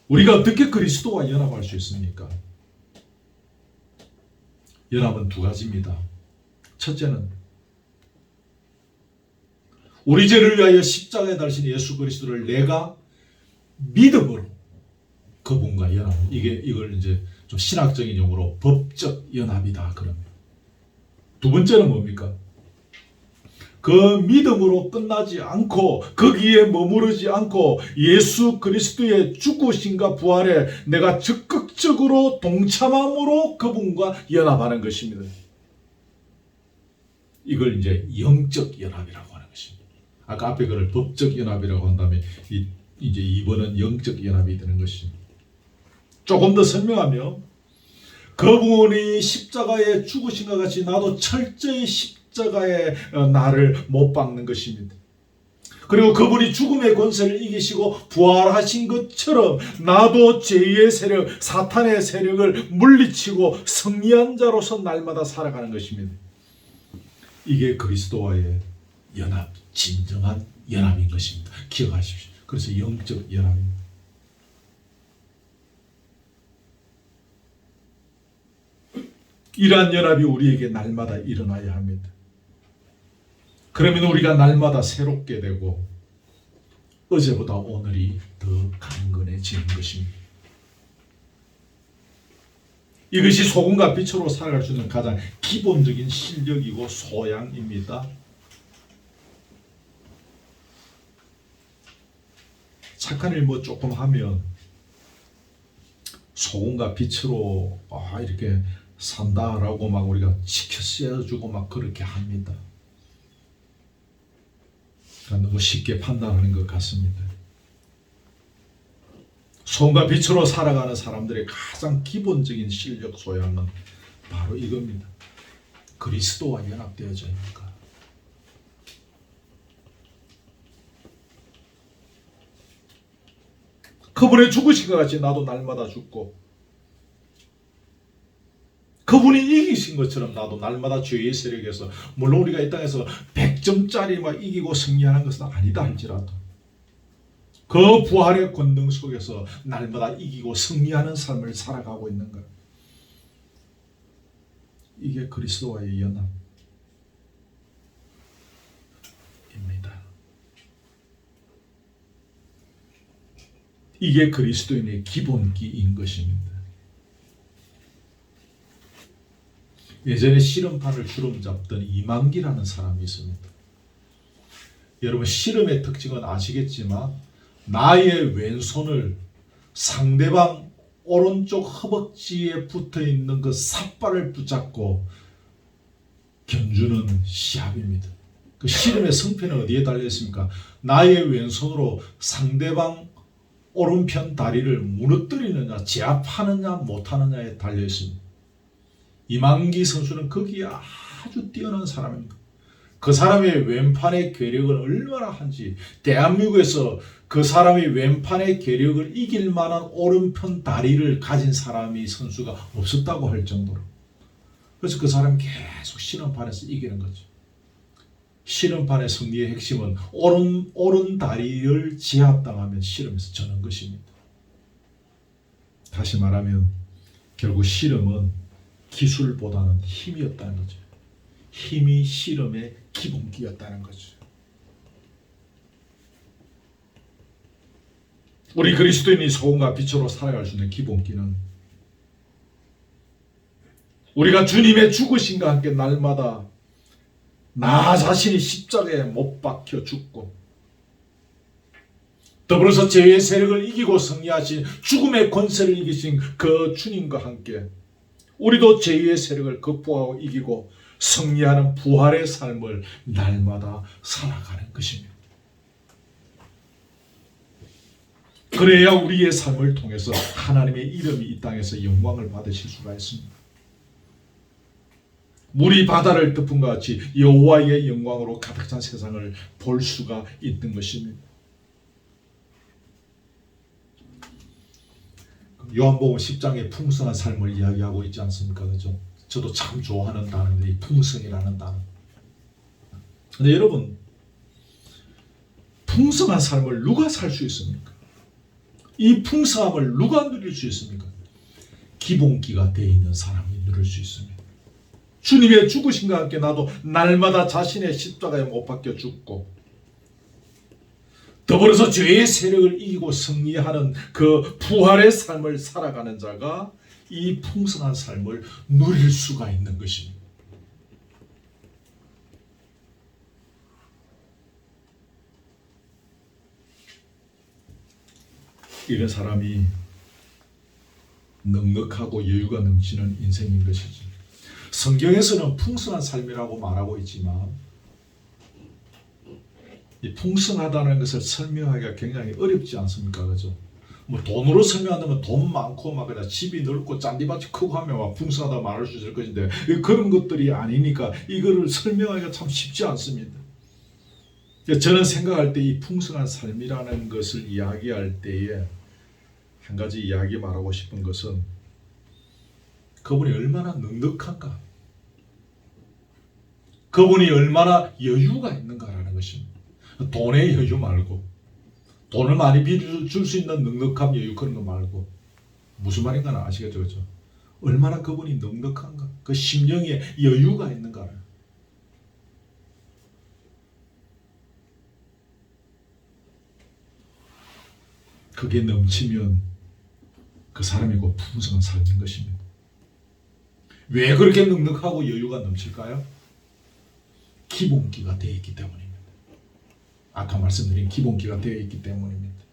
우리가 어떻게 그리스도와 연합할 수 있습니까? 연합은 두 가지입니다. 첫째는 우리 죄를 위하여 십자가에 달리신 예수 그리스도를 내가 믿음으로 그분과 연합. 이걸 이제 좀 신학적인 용어로 법적 연합이다 그럽니다. 두 번째는 뭡니까? 그 믿음으로 끝나지 않고 거기에 머무르지 않고 예수 그리스도의 죽으심과 부활에 내가 적극적으로 동참함으로 그분과 연합하는 것입니다. 이걸 이제 영적 연합이라고 하는 것입니다. 아까 앞에 그걸 법적 연합이라고 한 다음에 이제 이번은 영적 연합이 되는 것입니다. 조금 더 설명하면 그분이 십자가에 죽으신과 같이 나도 철저히 십자가에 나를 못 박는 것입니다. 그리고 그분이 죽음의 권세를 이기시고 부활하신 것처럼 나도 죄의 세력, 사탄의 세력을 물리치고 승리한 자로서 날마다 살아가는 것입니다. 이게 그리스도와의 연합, 진정한 연합인 것입니다. 기억하십시오. 그래서 영적 연합입니다. 이러한 연합이 우리에게 날마다 일어나야 합니다. 그러면 우리가 날마다 새롭게 되고 어제보다 오늘이 더 강건해지는 것입니다. 이것이 소금과 빛으로 살아갈 수 있는 가장 기본적인 실력이고 소양입니다. 착한 일 조금 하면 소금과 빛으로 이렇게 산다라고 막 우리가 지켜 세워주고 막 그렇게 합니다. 그러니까 너무 쉽게 판단하는 것 같습니다. 소금과 빛으로 살아가는 사람들의 가장 기본적인 실력 소양은 바로 이겁니다. 그리스도와 연합되어져 있는 것. 그분의 죽으신 것 같이 나도 날마다 죽고 그분이 이기신 것처럼 나도 날마다 죄의 세력에서 물론 우리가 이 땅에서 100점짜리 막 이기고 승리하는 것은 아니다 할지라도 그 부활의 권능 속에서 날마다 이기고 승리하는 삶을 살아가고 있는 것. 이게 그리스도와의 연합입니다. 이게 그리스도인의 기본기인 것입니다. 예전에 씨름판을 주름 잡던 이만기라는 사람이 있습니다. 여러분 씨름의 특징은 아시겠지만 나의 왼손을 상대방 오른쪽 허벅지에 붙어있는 그 삿발을 붙잡고 견주는 시합입니다. 그 씨름의 승패는 어디에 달려있습니까? 나의 왼손으로 상대방 오른편 다리를 무너뜨리느냐 제압하느냐 못하느냐에 달려있습니다. 이만기 선수는 거기에 아주 뛰어난 사람입니다. 그 사람의 왼판의 괴력은 얼마나 한지 대한민국에서 그 사람의 왼판의 괴력을 이길 만한 오른편 다리를 가진 사람이 선수가 없었다고 할 정도로 그래서 그 사람이 계속 씨름판에서 이기는 거죠. 씨름판의 승리의 핵심은 오른 다리를 제압당하면 씨름에서 져는 것입니다. 다시 말하면 결국 씨름은 기술보다는 힘이었다는 거죠. 힘이 씨름의 기본기였다는 거죠. 우리 그리스도인이 소금과 빛으로 살아갈 수 있는 기본기는 우리가 주님의 죽으심과 함께 날마다 나 자신이 십자가에 못 박혀 죽고 더불어서 죄의 세력을 이기고 승리하신 죽음의 권세를 이기신 그 주님과 함께 우리도 죄의 세력을 극복하고 이기고 승리하는 부활의 삶을 날마다 살아가는 것입니다. 그래야 우리의 삶을 통해서 하나님의 이름이 이 땅에서 영광을 받으실 수가 있습니다. 물이 바다를 덮은 것 같이 여호와의 영광으로 가득 찬 세상을 볼 수가 있는 것입니다. 요한복음 10장의 풍성한 삶을 이야기하고 있지 않습니까? 그죠? 저도 참 좋아하는 단어인데 이 풍성이라는 단어. 근데 여러분 풍성한 삶을 누가 살 수 있습니까? 이 풍성함을 누가 누릴 수 있습니까? 기본기가 되어 있는 사람이 누릴 수 있습니다. 주님의 죽으심과 함께 나도 날마다 자신의 십자가에 못 박혀 죽고 더불어서 죄의 세력을 이기고 승리하는 그 부활의 삶을 살아가는 자가 이 풍성한 삶을 누릴 수가 있는 것입니다. 이런 사람이 넉넉하고 여유가 넘치는 인생인 것이지. 성경에서는 풍성한 삶이라고 말하고 있지만 이 풍성하다는 것을 설명하기가 굉장히 어렵지 않습니까? 그죠? 뭐 돈으로 설명한다면 돈 많고 막 그냥 집이 넓고 잔디밭이 크고 하면 막 풍성하다 말할 수 있을 것인데 그런 것들이 아니니까 이거를 설명하기가 참 쉽지 않습니다. 저는 생각할 때 이 풍성한 삶이라는 것을 이야기할 때에 한 가지 이야기 말하고 싶은 것은 그분이 얼마나 넉넉한가, 그분이 얼마나 여유가 있는가라는 것입니다. 돈의 여유 말고, 돈을 많이 줄 수 있는 넉넉함 여유 그런 거 말고, 무슨 말인가는 아시겠죠? 그렇죠? 얼마나 그분이 넉넉한가, 그 심령에 여유가 있는가. 그게 넘치면 그 사람이 곧 풍성한 삶인 것입니다. 왜 그렇게 넉넉하고 여유가 넘칠까요? 기본기가 되어 있기 때문입니다. 아까 말씀드린 기본기가 되어 있기 때문입니다.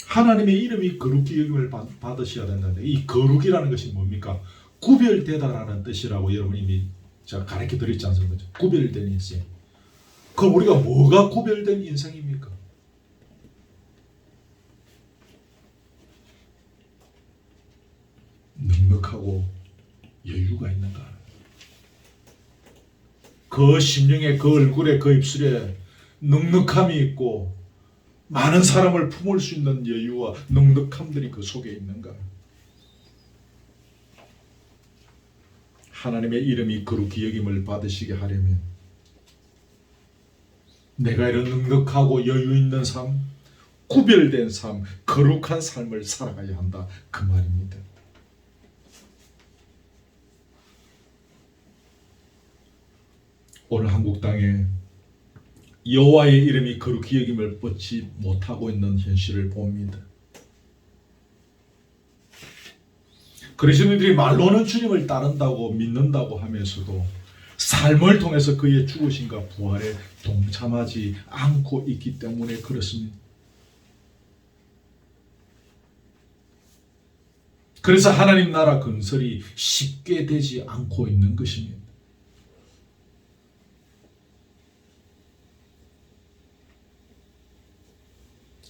하나님의 이름이 거룩히 여김을 받으셔야 된다는데 이 거룩이라는 것이 뭡니까? 구별되다라는 뜻이라고 여러분 이미 제가 가르쳐 드렸지 않습니까? 구별된 인생. 그럼 우리가 뭐가 구별된 인생입니까? 넉넉하고 여유가 있는가? 그 심령에, 그 얼굴에, 그 입술에 넉넉함이 있고 많은 사람을 품을 수 있는 여유와 넉넉함들이 그 속에 있는가? 하나님의 이름이 거룩히 여김을 받으시게 하려면 내가 이런 넉넉하고 여유 있는 삶, 구별된 삶, 거룩한 삶을 살아가야 한다 그 말입니다. 오늘 한국 땅에 여호와의 이름이 거룩히 여김을 받지 못하고 있는 현실을 봅니다. 그리스도인들이 말로는 주님을 따른다고 믿는다고 하면서도 삶을 통해서 그의 죽으심과 부활에 동참하지 않고 있기 때문에 그렇습니다. 그래서 하나님 나라 건설이 쉽게 되지 않고 있는 것입니다.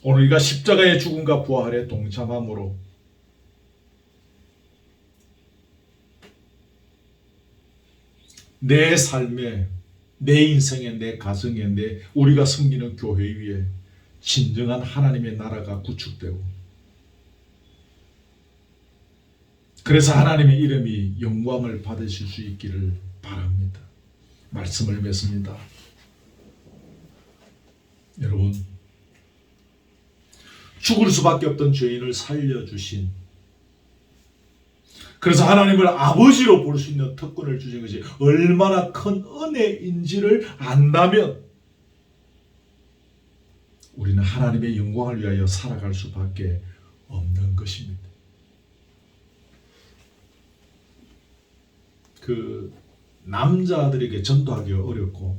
오늘 우리가 십자가의 죽음과 부활에 동참함으로 내 삶에, 내 인생에, 내 가정에, 우리가 섬기는 교회 위에 진정한 하나님의 나라가 구축되고 그래서 하나님의 이름이 영광을 받으실 수 있기를 바랍니다. 말씀을 맺습니다. 여러분, 죽을 수밖에 없던 죄인을 살려주신, 그래서 하나님을 아버지로 볼 수 있는 특권을 주신 것이 얼마나 큰 은혜인지를 안다면 우리는 하나님의 영광을 위하여 살아갈 수밖에 없는 것입니다. 그 남자들에게 전도하기 어렵고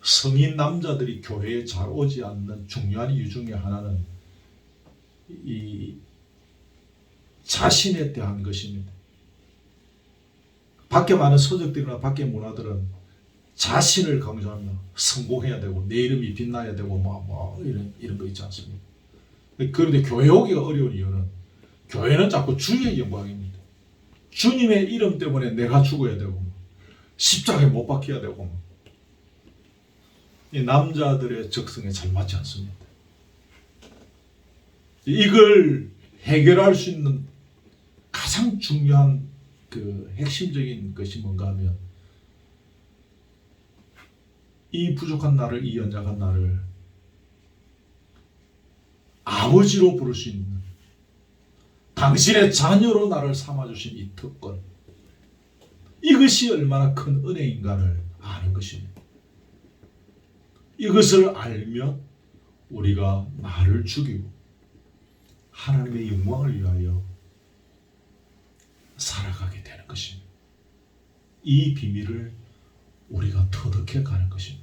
성인 남자들이 교회에 잘 오지 않는 중요한 이유 중에 하나는 이 자신에 대한 것입니다. 밖에 많은 서적들이나 밖에 문화들은 자신을 강조하며 성공해야 되고 내 이름이 빛나야 되고 이런 거 있지 않습니까? 그런데 교회 오기가 어려운 이유는 교회는 자꾸 주의 영광입니다. 주님의 이름 때문에 내가 죽어야 되고 십자가에 못 박혀야 되고 이 남자들의 적성에 잘 맞지 않습니다. 이걸 해결할 수 있는 가장 중요한 그 핵심적인 것이 뭔가 하면 이 부족한 나를, 이 연약한 나를 아버지로 부를 수 있는 당신의 자녀로 나를 삼아주신 이 특권, 이것이 얼마나 큰 은혜인가를 아는 것입니다. 이것을 알면 우리가 나를 죽이고 하나님의 영광을 위하여 살아가게 되는 것입니다. 이 비밀을 우리가 터득해 가는 것입니다.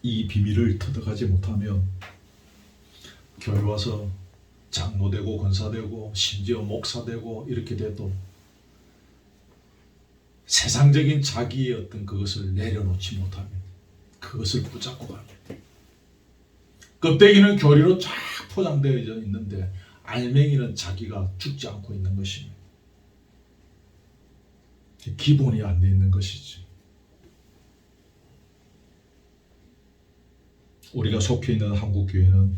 이 비밀을 터득하지 못하면 교회 와서 장로되고 권사되고 심지어 목사되고 이렇게 돼도 세상적인 자기의 어떤 그것을 내려놓지 못합니다. 그것을 붙잡고 갑니다. 껍데기는 교리로 쫙 포장되어 있는데 알맹이는 자기가 죽지 않고 있는 것입니다. 기본이 안 돼 있는 것이지. 우리가 속해 있는 한국교회는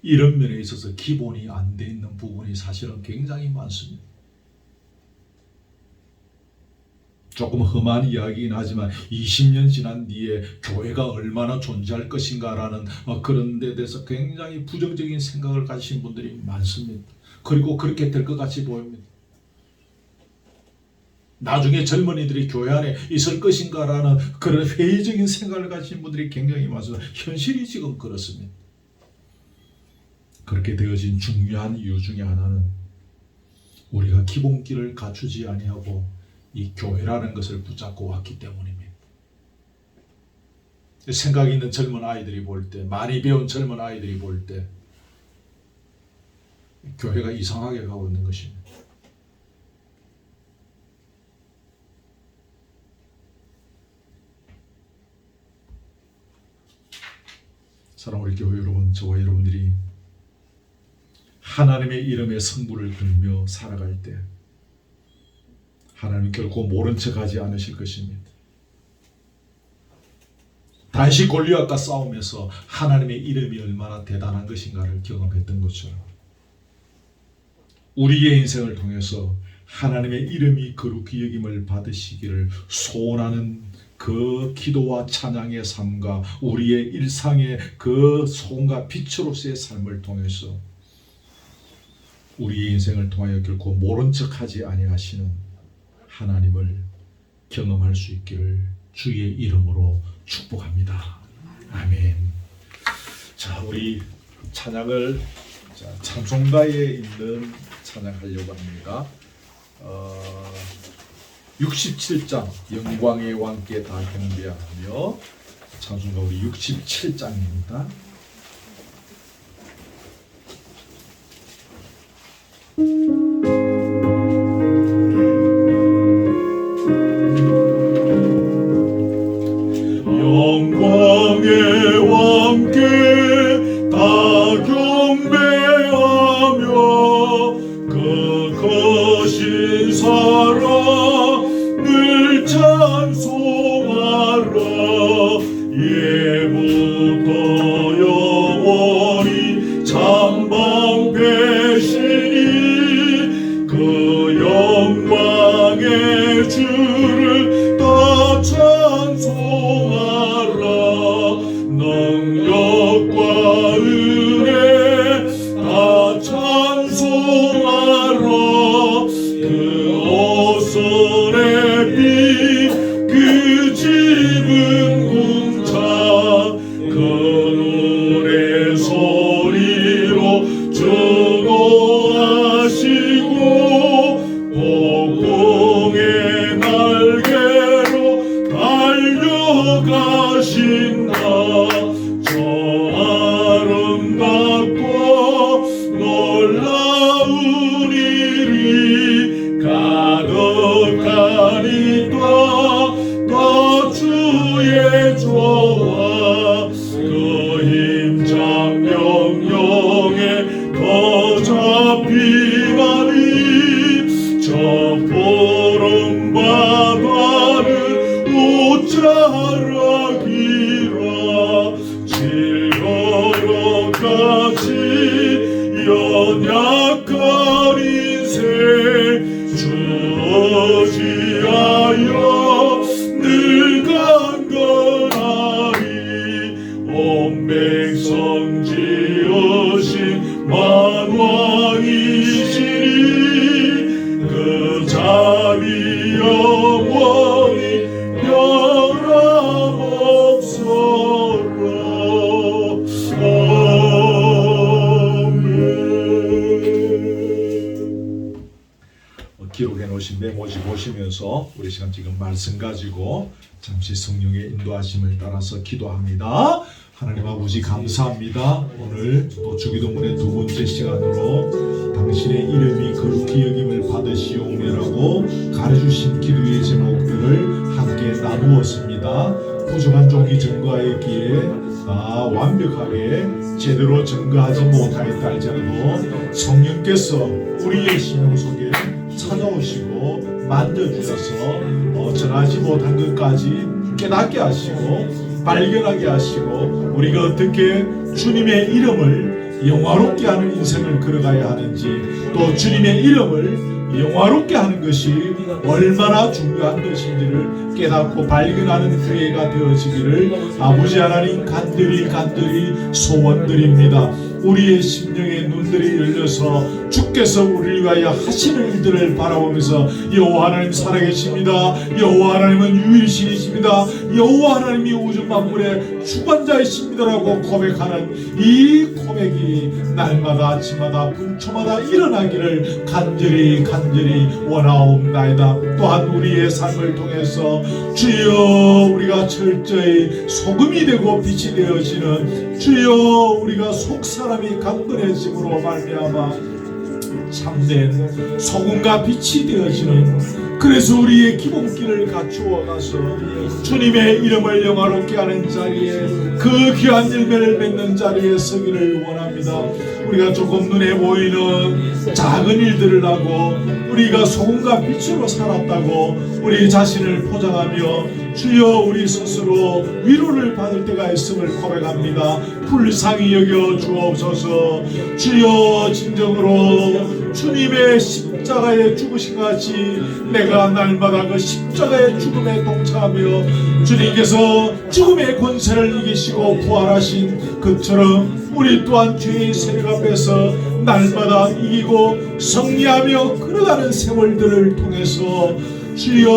이런 면에 있어서 기본이 안 돼 있는 부분이 사실은 굉장히 많습니다. 조금 험한 이야기긴 하지만 20년 지난 뒤에 교회가 얼마나 존재할 것인가라는 그런 데 대해서 굉장히 부정적인 생각을 가지신 분들이 많습니다. 그리고 그렇게 될 것 같이 보입니다. 나중에 젊은이들이 교회 안에 있을 것인가라는 그런 회의적인 생각을 가진 분들이 굉장히 많습니다. 현실이 지금 그렇습니다. 그렇게 되어진 중요한 이유 중에 하나는 우리가 기본기를 갖추지 아니하고 이 교회라는 것을 붙잡고 왔기 때문입니다. 생각 있는 젊은 아이들이 볼 때, 많이 배운 젊은 아이들이 볼 때 교회가 이상하게 가고 있는 것입니다. 사랑하는 우리 교회 여러분, 저와 여러분들이 하나님의 이름의 성부를 들며 살아갈 때 하나님 결코 모른 척하지 않으실 것입니다. 다시 골리앗과 싸우면서 하나님의 이름이 얼마나 대단한 것인가를 경험했던 것처럼 우리의 인생을 통해서 하나님의 이름이 거룩히 여김을 받으시기를 소원하는 그 기도와 찬양의 삶과 우리의 일상의 그 소금과 빛으로서의 삶을 통해서 우리의 인생을 통하여 결코 모른 척하지 아니하시는 하나님을 경험할 수 있기를 주의 이름으로 축복합니다. 아멘. 자, 우리 찬양을 찬송가에 있는 찬양하려고 합니다. 67장 영광의 왕께 다 경배하며 찬송가 우리 67장입니다. 영광의 왕께 다 경배하며 그 거신 사랑을 찬송하라. 예부터 영원히 참방되시니 그 영광의 주를 다 찬송하라. 능력과 은혜 다 찬송하라. 그 오선의 빛 그 집은 궁창 그 노래 소리로 증오하시고 폭풍의 날개로 달려가신다. 저 아름답고 놀라운 일이 가득하니까 다 주의 조와 그 힘찬 명령에 더 잡히나니 저 푸른 바다는 옷자락이라. 질거러 같이 연약한 인생 주어지하여 늘 강건하리. 온 백성 지으신 만왕이신 보시면서 우리 시간 지금 말씀 가지고 잠시 성령의 인도하심을 따라서 기도합니다. 하나님 아버지 감사합니다. 오늘 또 주기도문의 두 번째 시간으로 당신의 이름이 거룩히 여김을 받으시오며라고 가르쳐주신 기도의 제목들을 함께 나누었습니다. 부족한 종이 증거하였기에 완벽하게 제대로 증거하지 못하였다 할지라도 성령께서 우리의 심령 속에 찾아오시고 만져주셔서 전하지 못한 것까지 깨닫게 하시고 발견하게 하시고 우리가 어떻게 주님의 이름을 영화롭게 하는 인생을 걸어가야 하는지 또 주님의 이름을 영화롭게 하는 것이 얼마나 중요한 것인지를 깨닫고 발견하는 기회가 되어지기를 아버지 하나님 간절히 소원드립니다. 우리의 심령의 눈들이 열려서 주께서 우리를 위하여 하시는 일들을 바라보면서 여호와 하나님 살아계십니다. 여호와 하나님은 유일신이십니다. 여호와 하나님이 우주 만물의 주관자이십니다라고 고백하는 이 고백이 날마다 아침마다 분초마다 일어나기를 간절히 원하옵나이다. 또한 우리의 삶을 통해서 주여 우리가 철저히 소금이 되고 빛이 되어지는 주여 우리가 속사람이 강건해짐으로 말미암아 참된 소금과 빛이 되어지는 그래서 우리의 기본기를 갖추어 가서 주님의 이름을 영화롭게 하는 자리에 그 귀한 열매를 맺는 자리에 서기를 원합니다. 우리가 조금 눈에 보이는 작은 일들을 하고 우리가 소금과 빛으로 살았다고 우리 자신을 포장하며 주여 우리 스스로 위로를 받을 때가 있음을 고백합니다. 불쌍히 여겨 주옵소서. 주여 진정으로 주님의 십자가에 죽으신 같이 내가 날마다 그 십자가의 죽음에 동참하며 주님께서 죽음의 권세를 이기시고 부활하신 것처럼 우리 또한 주의 세력 앞에서 날마다 이기고 승리하며 걸어가는 세월들을 통해서 주여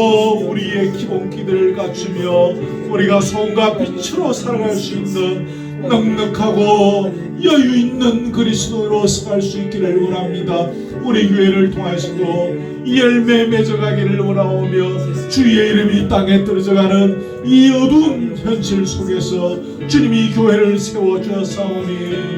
우리의 기본기들을 갖추며 우리가 소금과 빛으로 살아갈 수 있는 넉넉하고 여유 있는 그리스도로 살아갈 수 있기를 원합니다. 우리 교회를 통하여서도 열매 맺어가기를 원하오며 주의 이름이 땅에 떨어져가는 이 어두운 현실 속에서 주님이 교회를 세워주었사오니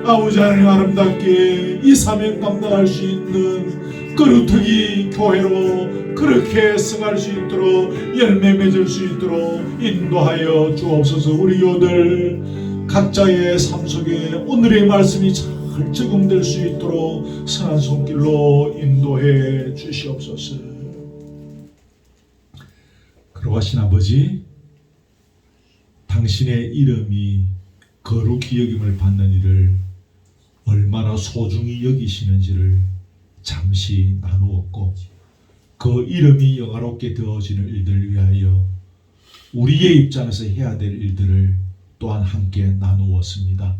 아버지 하나님 아름답게 이 사명 감당할 수 있는 거루터기 교회로 그렇게 승할 수 있도록 열매 맺을 수 있도록 인도하여 주옵소서. 우리 교들 각자의 삶 속에 오늘의 말씀이 잘 적용될 수 있도록 선한 손길로 인도해 주시옵소서. 그러하신 아버지, 당신의 이름이 거룩히 여김을 받는 일을 얼마나 소중히 여기시는지를 잠시 나누었고 그 이름이 영화롭게 되어지는 일들을 위하여 우리의 입장에서 해야 될 일들을 또한 함께 나누었습니다.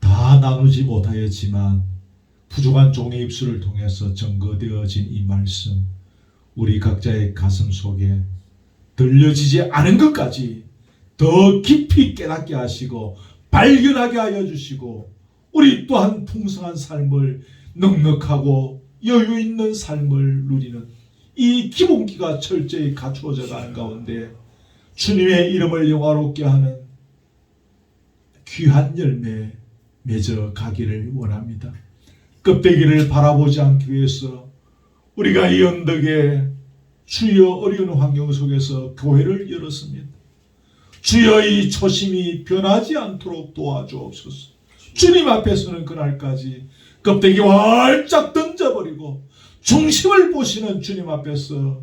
다 나누지 못하였지만 부족한 종의 입술을 통해서 증거되어진 이 말씀 우리 각자의 가슴 속에 들려지지 않은 것까지 더 깊이 깨닫게 하시고 발견하게 하여 주시고 우리 또한 풍성한 삶을 넉넉하고 여유 있는 삶을 누리는 이 기본기가 철저히 갖추어져 가는 가운데 주님의 이름을 영화롭게 하는 귀한 열매 맺어 가기를 원합니다. 껍데기를 바라보지 않기 위해서 우리가 이 언덕에 주여 어려운 환경 속에서 교회를 열었습니다. 주여 이 초심이 변하지 않도록 도와주옵소서. 주님 앞에서는 그날까지 껍데기 활짝 던져버리고 중심을 보시는 주님 앞에서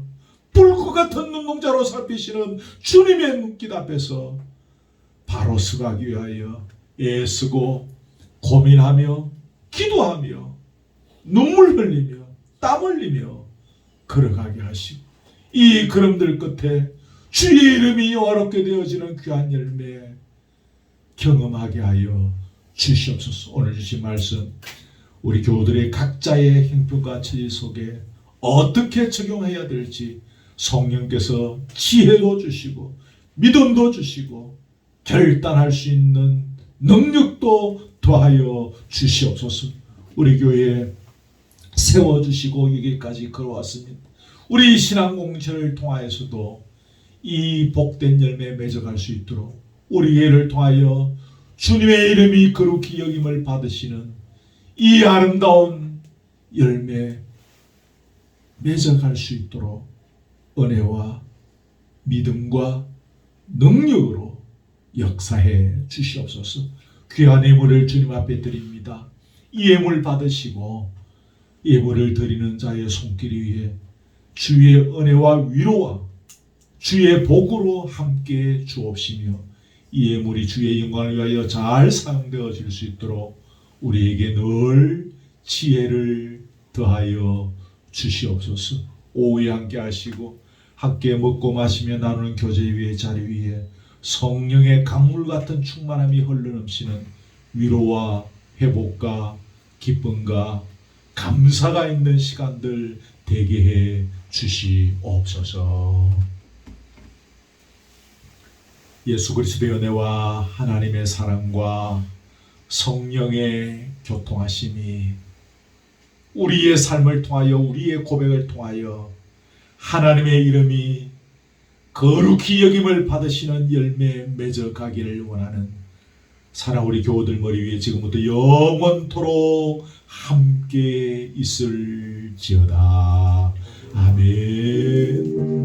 불꽃 같은 눈동자로 살피시는 주님의 눈길 앞에서 바로 서가기 위하여 애쓰고 고민하며 기도하며 눈물 흘리며 땀 흘리며 걸어가게 하시고 이 걸음들 끝에 주의 이름이 영화롭게 되어지는 귀한 열매 경험하게 하여 주시옵소서. 오늘 주신 말씀 우리 교우들의 각자의 행편과 처지 속에 어떻게 적용해야 될지 성령께서 지혜도 주시고 믿음도 주시고 결단할 수 있는 능력도 더하여 주시옵소서. 우리 교회에 세워주시고 여기까지 걸어왔습니다. 우리 신앙 공동체를 통하여서도 이 복된 열매 맺어갈 수 있도록 우리 예를 통하여 주님의 이름이 거룩히 여김을 받으시는 이 아름다운 열매 맺어갈 수 있도록 은혜와 믿음과 능력으로 역사해 주시옵소서. 귀한 예물을 주님 앞에 드립니다. 이 예물 받으시고 예물을 드리는 자의 손길 위에 주의 은혜와 위로와 주의 복으로 함께 주옵시며 이 예물이 주의 영광을 위하여 잘 사용되어질 수 있도록 우리에게 늘 지혜를 더하여 주시옵소서. 오후에 함께 하시고 함께 먹고 마시며 나누는 교제 위의 자리 위에 성령의 강물 같은 충만함이 흘러넘치는 위로와 회복과 기쁨과 감사가 있는 시간들 되게 해 주시옵소서. 예수 그리스도의 은혜와 하나님의 사랑과 성령의 교통하심이 우리의 삶을 통하여 우리의 고백을 통하여 하나님의 이름이 거룩히 여김을 받으시는 열매 맺어 가기를 원하는 사랑 우리 교우들 머리 위에 지금부터 영원토록 함께 있을지어다. 아멘.